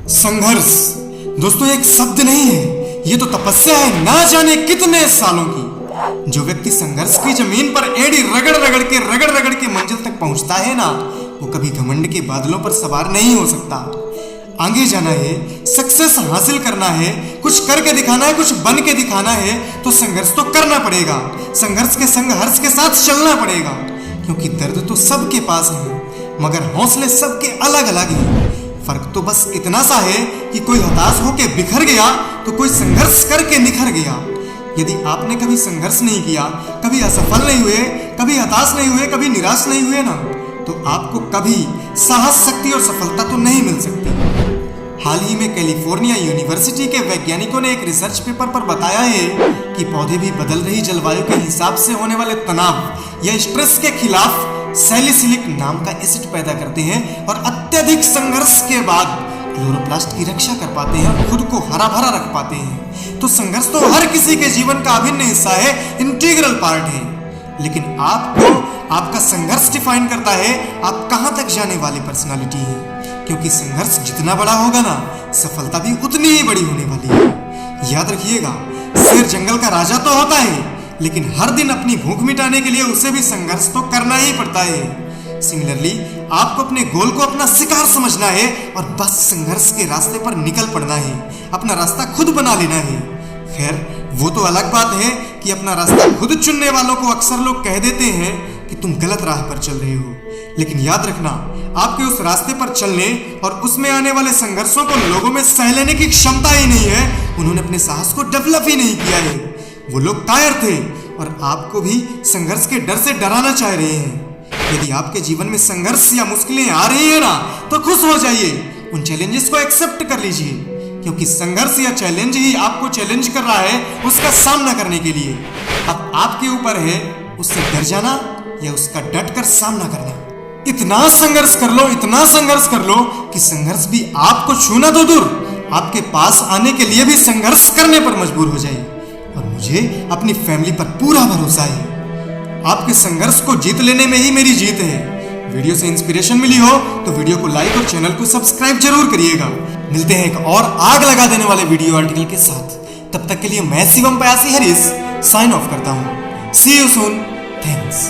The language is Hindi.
संघर्ष दोस्तों एक शब्द नहीं है, ये तो तपस्या है ना जाने कितने सालों की। जो व्यक्ति संघर्ष की जमीन पर एड़ी रगड़ रगड़ के मंजिल तक पहुंचता है ना, वो कभी घमंड के बादलों पर सवार नहीं हो सकता। आगे जाना है, सक्सेस हासिल करना है, कुछ करके दिखाना है, कुछ बन के दिखाना है, तो संघर्ष तो करना पड़ेगा। संघर्ष के संग हर्ष के साथ चलना पड़ेगा, क्योंकि दर्द तो सबके पास है, मगर हौसले सबके अलग अलग हैं। फर्क तो बस इतना सा है कि कोई हताश होकर बिखर गया तो कोई संघर्ष करके निखर गया। यदि आपने कभी संघर्ष नहीं किया, कभी असफल नहीं हुए, कभी हताश नहीं हुए, कभी निराश नहीं हुए ना, तो आपको कभी साहस, शक्ति और सफलता तो नहीं मिल सकती। हाल ही में कैलिफोर्निया यूनिवर्सिटी के वैज्ञानिकों ने एक रिसर्च पेपर पर बताया है कि पौधे भी बदल रही जलवायु के हिसाब से होने वाले तनाव या स्ट्रेस के खिलाफ सैलिसिलिक नाम का एसिड पैदा करते हैं और अत्यधिक संघर्ष के बाद क्लोरोप्लास्ट की रक्षा कर पाते हैं और खुद को हरा भरा रख पाते हैं। तो संघर्ष तो हर किसी के जीवन का अभिन्न हिस्सा है, इंटीग्रल पार्ट है। लेकिन आपको आपका संघर्ष डिफाइन करता है आप कहां तक जाने वाली पर्सनालिटी है, क्योंकि संघर्ष जितना बड़ा होगा ना, सफलता भी उतनी ही बड़ी होने वाली है। याद रखिएगा, शेर जंगल का राजा तो होता है, लेकिन हर दिन अपनी भूख मिटाने के लिए उसे भी संघर्ष तो करना ही पड़ता है। सिमिलरली आपको अपने गोल को अपना शिकार समझना है और बस संघर्ष के रास्ते पर निकल पड़ना है, अपना रास्ता खुद बना लेना है। खैर वो तो अलग बात है कि अपना रास्ता खुद चुनने वालों को अक्सर लोग कह देते हैं कि तुम गलत राह पर चल रहे हो, लेकिन याद रखना, आपके उस रास्ते पर चलने और उसमें आने वाले संघर्षों को लोगों में सह लेने की क्षमता ही नहीं है। उन्होंने अपने साहस को डेवलप ही नहीं किया है। वो लोग कायर थे और आपको भी संघर्ष के डर से डराना चाह रहे हैं। यदि आपके जीवन में संघर्ष या मुश्किलें आ रही है ना, तो खुश हो जाइए, उन चैलेंजेस को एक्सेप्ट कर लीजिए, क्योंकि संघर्ष या चैलेंज ही आपको चैलेंज कर रहा है उसका सामना करने के लिए। अब आपके ऊपर है उससे डर जाना या उसका डट कर सामना करना। इतना संघर्ष कर लो, इतना संघर्ष कर लो कि संघर्ष भी आपको छूना तो दूर, आपके पास आने के लिए भी संघर्ष करने पर मजबूर हो जाए। और मुझे अपनी फैमिली पर पूरा भरोसा है, आपके संघर्ष को जीत लेने में ही मेरी जीत है। वीडियो से इंस्पिरेशन मिली हो तो वीडियो को लाइक और चैनल को सब्सक्राइब जरूर करिएगा। मिलते हैं एक और आग लगा देने वाले वीडियो आर्टिकल के साथ। तब तक के लिए मैं शिवम पयासी हरीश साइन ऑफ करता हूँ। सी यू सून। थैंक्स।